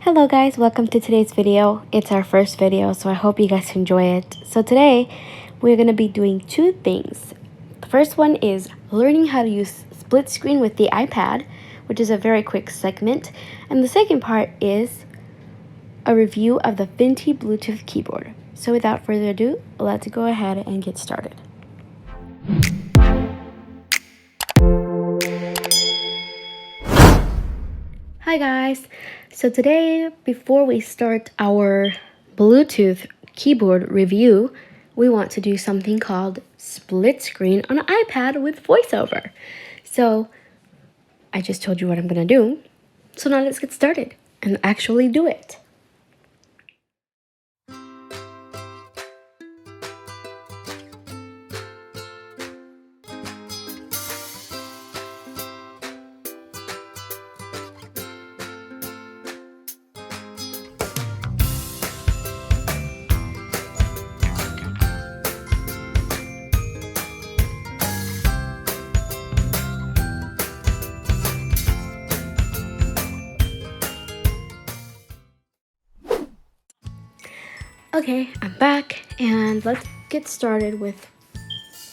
Hello guys, welcome to today's video. It's our first video, so I hope you guys enjoy it. So today, we're going to be doing two things. The first one is learning how to use split screen with the iPad, which is a very quick segment. And the second part is a review of the Fintie Bluetooth keyboard. So without further ado, let's go ahead and get started. Hi guys, so today before we start our Bluetooth keyboard review, we want to do something called split screen on an iPad with voiceover. So I just told you what I'm gonna do, so now let's get started and actually do it. Okay, I'm back and let's get started with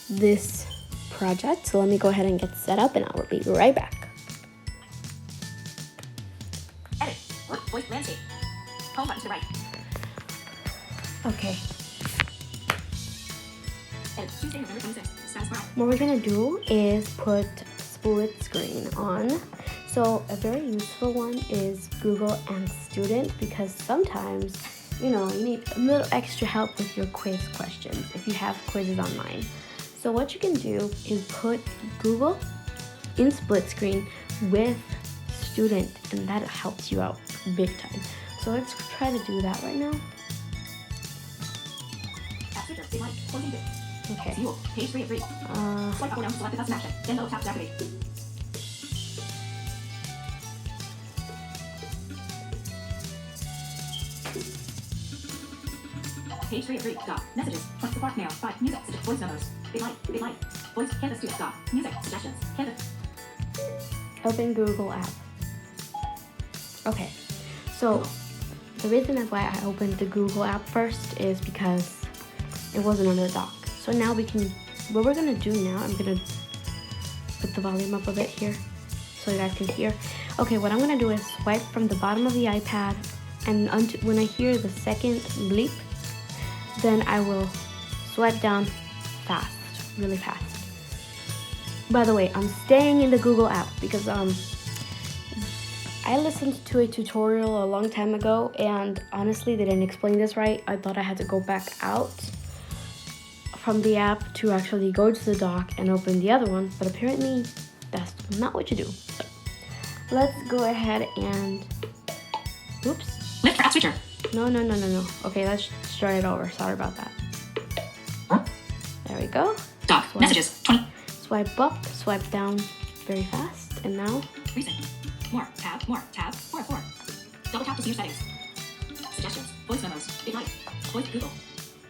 this project. So let me go ahead and get set up and I will be right back. Edit. Work voice landscape. Home button to the right. Okay, Edit. Tuesday, November 26th. Status bar. what we're gonna do is put split screen on. So a very useful one is Google and Student, because sometimes you need a little extra help with your quiz questions if you have quizzes online. So what you can do is put Google in split screen with Student, and that helps you out big time. So let's try to do that right now. App switcher. Big light. Closing bit. Okay. View. Page 3 of 3. Swipe up or down to select the custom action. Then double tap to activate. Page 3 of 3. Stop. Messages. Plus support mail. 5. Music. Voice memos. Big light. Big light. Voice. Canvas student. Stop. Music. Suggestions. Canvas. Open Google app. Okay, so the reason why I opened the Google app first is because it wasn't on the dock. So now what we're gonna do now, I'm gonna put the volume up a bit here so you guys can hear. Okay, what I'm gonna do is swipe from the bottom of the iPad, and when I hear the second bleep, then I will swipe down fast, really fast. By the way, I'm staying in the Google app because I listened to a tutorial a long time ago, and honestly they didn't explain this right. I thought I had to go back out from the app to actually go to the dock and open the other one, but apparently that's not what you do. So let's go ahead and oops. Lift for app switcher. No. Okay, let's start it over. Sorry about that. There we go. Dock. Swipe. Messages. 20. Swipe up, swipe down very fast, and now Recent. More. Tab. More. Tab. 4 of 4. Double tap to see your settings. Suggestions. Voice memos. Big light. Voice Google.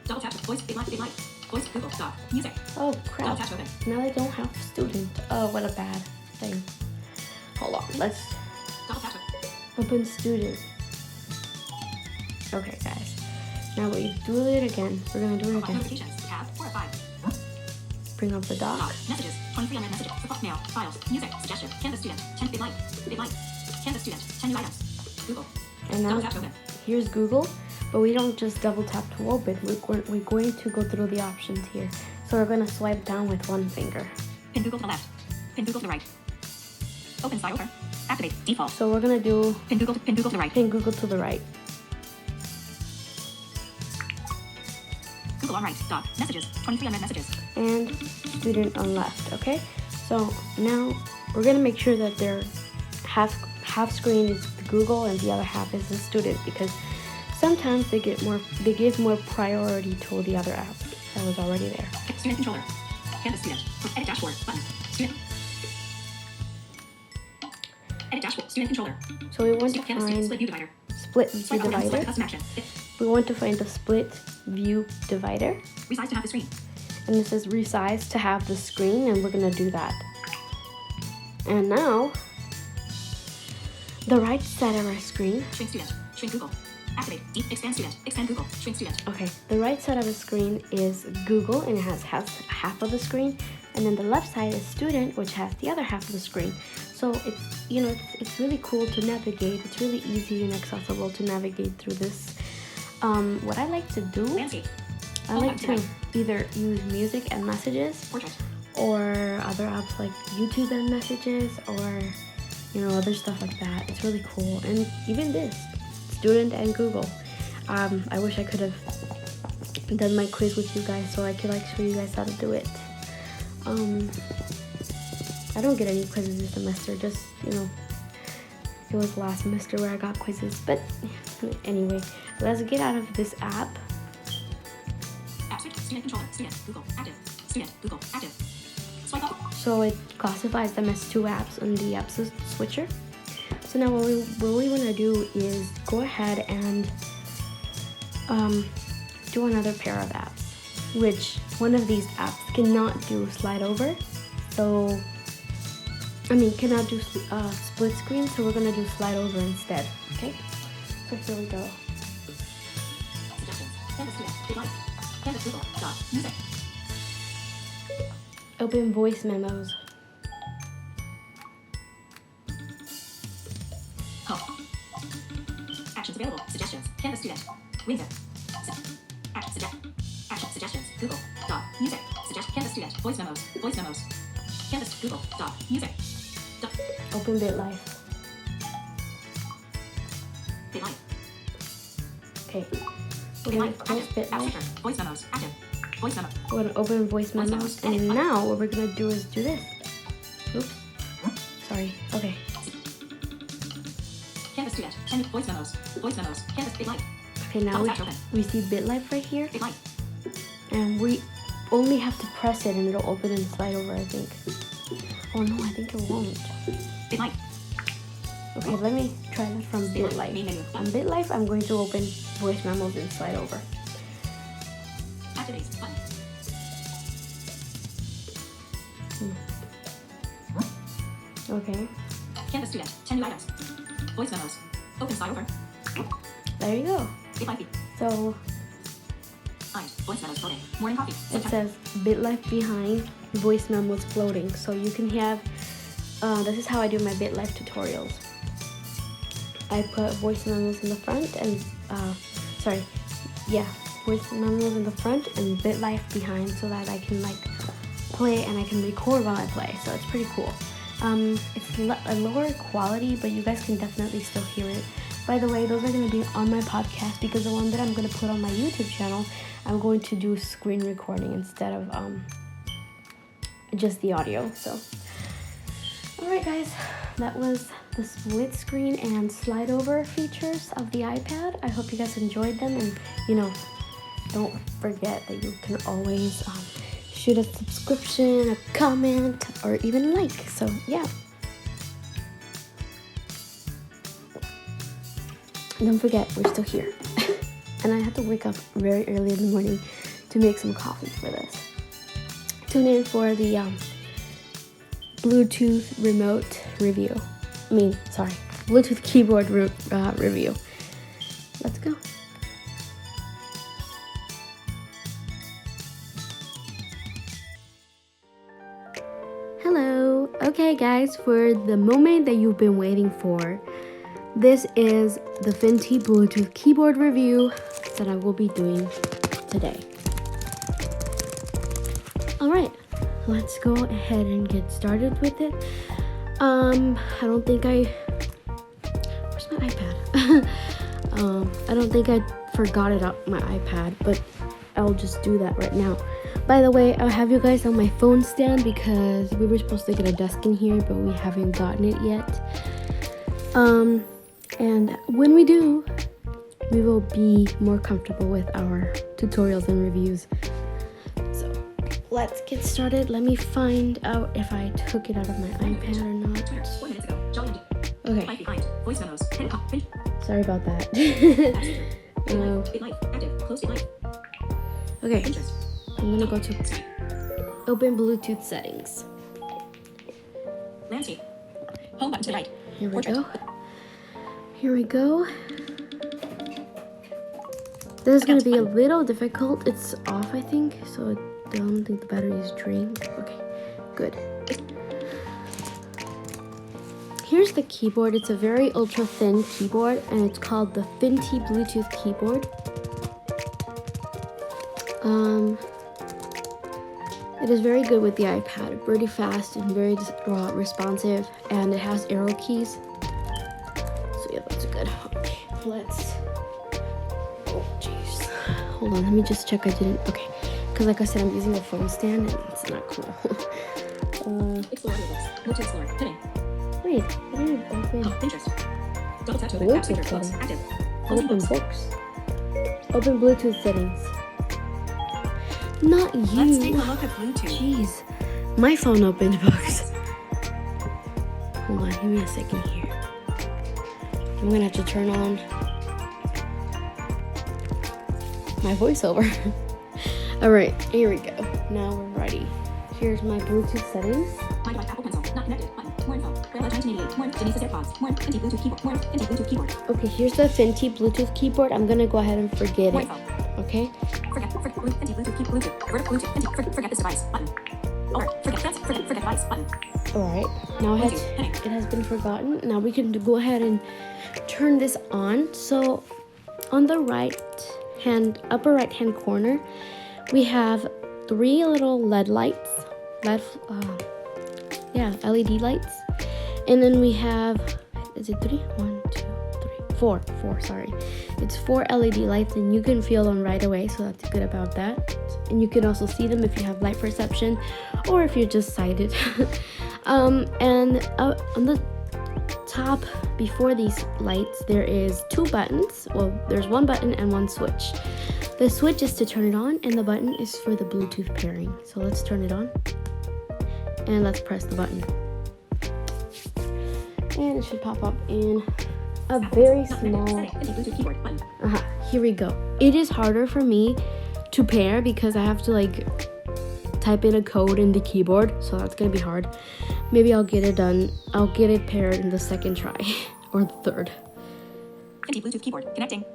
Double tap to voice. Big light. Big light. Voice Google. Stop. Music. oh Double crap, tap to open. now I don't have student. Oh, what a bad thing. Hold on, let's Double tap to open student. Okay guys, now we do it again. We're gonna do it again. notifications. Tab. 4 of 5. Bring up the dock. Dock. Messages. 23 unread messages. Support mail. Files. Music. Suggestion. Canvas student. 10 big light. Big light. Canvas student. 10 new items. Google. And Double now tap to open. here's Google, but we don't just double tap to open. We're going to go through the options here. So we're gonna swipe down with one finger. Pin Google to the left. Pin Google to the right. Open file over. Activate. Default. So we're gonna do Pin Google to the right. pin Google to the right. Google on right. Dock. Messages. 23 unread messages. And student on left. Okay, so now we're gonna make sure that their half screen is the Google and the other half is the student, because sometimes they give more priority to the other app that was already there. Student controller. Canvas student. Edit dashboard. Button. Student. Edit dashboard. Student controller. So we want to Canvas student. find Split view divider. split view Swipe up or down to select the divider. custom action. We want to find the split view divider, Resize to have the screen. and this is resize to have the screen, and we're gonna do that. And now the right side of our screen. Shrink student. Shrink Google. Activate. Deep. Expand student. Expand Google. Shrink student. Okay, the right side of the screen is Google, and it has half of the screen, and then the left side is student, which has the other half of the screen. So it's really cool to navigate. It's really easy and accessible to navigate through this. What I like to do, Landscape. I like to either use music and messages, Portrait. or other apps like YouTube and messages, or other stuff like that. It's really cool. And even this, student and Google. I wish I could have done my quiz with you guys so I could show you guys how to do it. I don't get any quizzes this semester, just it was last semester where I got quizzes. But anyway, let's get out of this app. App switch. Student controller. Student. Google. Active. Student. Google. Active. Swipe up. So it classifies them as two apps on the app switcher. So now what we want to do is go ahead and do another pair of apps, which one of these apps cannot do slide over. So cannot do split screen, so we're gonna do slide over instead. Okay, so here we go. Suggestions. Canvas student. Big light. Canvas Google. Dot. Music. Open voice memos. Home. Actions available. Suggestions. Canvas student. Wingzip. Action. Suggestions. Google. Dot. Music. Suggest. Canvas student. Voice memos. Voice memos. Canvas. Google. Dot. Music. Dot. Open BitLife. Big light. Okay, we're Big gonna light. close Active. App BitLife. switcher. Voice memos. Active. Voice memo. We're gonna open voice memos, and now what we're gonna do is do this. Oops. Sorry. Okay. Canvas student. Send voice memos. Voice memos. Canvas. Big light. Okay, now we see BitLife right here, Big light. and we only have to press it and it'll open and slide over, I think. Oh no, I think it won't. Big light. Okay, let me try this from BitLife. Main menu. On BitLife, I'm going to open voice memos and slide over. Activities. Button. Okay, Canvas student. 10 new items. Voice memos. Open slide over. there you go. Big light. So Find. Voice memos floating. Morning coffee. it says BitLife behind, voice memos floating. So you can have, this is how I do my BitLife tutorials. I put voice memos in the front and, voice memos in the front and BitLife behind so that I can play and I can record while I play. So it's pretty cool. It's a lower quality, but you guys can definitely still hear it. By the way, those are going to be on my podcast, because the one that I'm going to put on my YouTube channel, I'm going to do screen recording instead of just the audio. So, alright guys, that was the split screen and slide over features of the iPad. I hope you guys enjoyed them, and don't forget that you can always shoot a subscription, a comment, or even a like. So yeah. Don't forget, we're still here. And I have to wake up very early in the morning to make some coffee for this. Tune in for the Bluetooth remote review. Bluetooth keyboard review. Let's go. Hello. Okay guys, for the moment that you've been waiting for, this is the Fintie Bluetooth keyboard review that I will be doing today. Alright, let's go ahead and get started with it. Where's my iPad? I don't think I forgot it on my iPad, but I'll just do that right now. By the way, I'll have you guys on my phone stand because we were supposed to get a desk in here, but we haven't gotten it yet. And when we do, we will be more comfortable with our tutorials and reviews. So let's get started. Let me find out if I took it out of my iPad or not. 4 minutes ago. Jolly Okay. Life behind. Voice memos. Sorry about that. Big light. Active. Close big light. Okay, Pinterest. I'm gonna go to open Bluetooth settings. Landscape. Home button to the right. Here we Portrait. go. Here we go. This is gonna be a little difficult. It's off, I think, so I don't think the battery is drained. Okay, good. Here's the keyboard. It's a very ultra thin keyboard, and it's called the Fintie Bluetooth keyboard. It is very good with the iPad, pretty fast and very responsive, and it has arrow keys. So yeah, that's good. Okay, let's. Oh jeez. Hold on, let me just check I didn't. Okay, because like I said, I'm using a phone stand, and it's not cool. Explore books. Go to explore. Heading. Wait, I didn't open. Pinterest. Double tap to open. Bluetooth App switcher. Books. settings. Active. Open Closing books. books. Open Bluetooth settings. Not you. Let's take a look at Bluetooth. Jeez. My phone opened books. Hold on, give me a second here. I'm gonna have to turn on my voiceover. Alright, here we go. Now we're ready. Here's my Bluetooth settings. My device, Apple Pencil. Not connected. Button. More info. Braille 1988. More. Denise's AirPods. More. Fintie Bluetooth keyboard. More. Fintie Bluetooth keyboard. Okay, here's the Fintie Bluetooth keyboard. I'm gonna go ahead and forget More it. info. Okay? Forget Fintie Bluetooth keyboard. Bluetooth. Vertical Bluetooth. Fintie. Forget this device. Button. Or forget device. Button. Alright, now it has been forgotten. Now we can go ahead and turn this on. So on the upper right hand corner, we have 3 little LED lights. LED lights. And then we have, is it 3? 1, 2, 3, 4. 4, sorry. It's 4 LED lights, and you can feel them right away, so that's good about that. And you can also see them if you have light perception or if you're just sighted. And on the top before these lights, there is 2 buttons. Well, there's 1 button and 1 switch. The switch is to turn it on, and the button is for the Bluetooth pairing. So let's turn it on, and let's press the button. And it should pop up in a very small. Bluetooth keyboard. Button. Here we go. It is harder for me to pair because I have to like type in a code in the keyboard, so that's gonna be hard. Maybe I'll get it done. I'll get it paired in the second try or the third. Fintie Bluetooth keyboard. Connecting.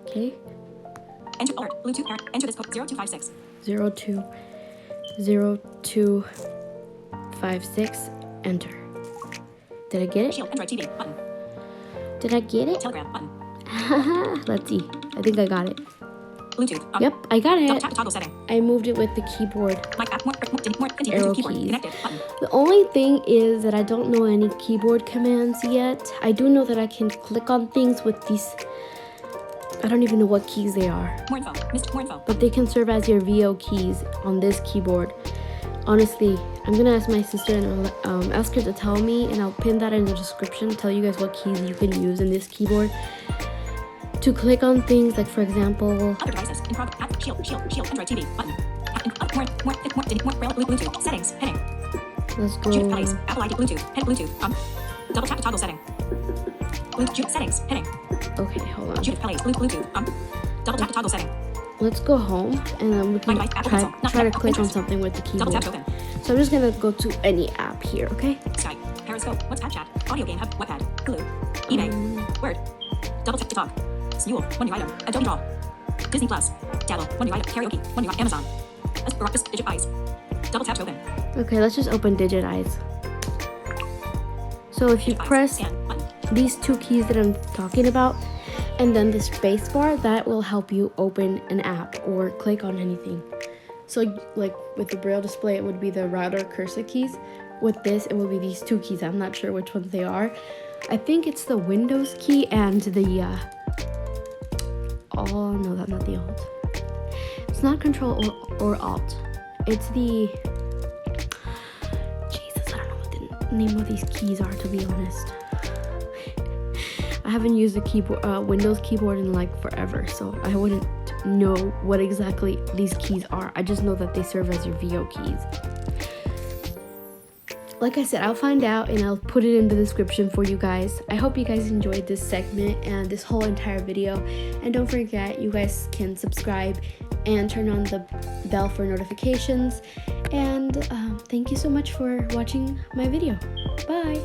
Okay. Enter alert. Bluetooth pair. Enter this code 0256. 0256. Enter. Did I get it? Shield. Android TV. Button. Did I get it? Telegram. Button. Let's see. I think I got it. Bluetooth. Yep, I got Double it. tap to toggle setting. I moved it with the keyboard. Mic app. More Fintie Arrow Bluetooth keyboard. keys. Connected. Button. The only thing is that I don't know any keyboard commands yet. I do know that I can click on things with these. I don't even know what keys they are. More info. More info. But they can serve as your VO keys on this keyboard. Honestly, I'm gonna ask my sister and I'll ask her to tell me, and I'll pin that in the description, tell you guys what keys you can use in this keyboard to click on things, like for example, Other devices. In progress. App. Shield. Android TV. Button. More. Braille. Bluetooth. Settings. Heading. let's go. Judith Palace. Apple ID. Bluetooth. Head Bluetooth. Double tap to toggle setting. Bluetooth settings. Heading. Okay, hold on. Judith Palace. Bluetooth. Double tap to toggle setting. Let's go home, and then we can try to click on something with the Double tap keyboard. to open. So I'm just gonna go to any app here, okay? Skype. Periscope. WhatsApp chat. Audio game hub. Wattpad. Hulu. eBay. Word. Double tap to talk. Snule. One new item. Adobe Draw. Disney Plus. Dabble. One new item. Karaoke. One new Amazon. Digit Eyes. Double tap to open. Okay, let's just open Digit Eyes. So if you press Scan. Button. these 2 keys that I'm talking about, and then the space bar, that will help you open an app or click on anything. So like with the Braille display, it would be the router cursor keys. With this, it will be these 2 keys. I'm not sure which ones they are. I think it's the Windows key and the oh no, that's not the Alt. It's not Control or Alt. It's the Jesus, I don't know what the name of these keys are, to be honest. I haven't used the keyboard, Windows keyboard in like forever, so I wouldn't know what exactly these keys are. I just know that they serve as your VO keys. Like I said, I'll find out and I'll put it in the description for you guys. I hope you guys enjoyed this segment and this whole entire video. And don't forget, you guys can subscribe and turn on the bell for notifications. And thank you so much for watching my video. Bye!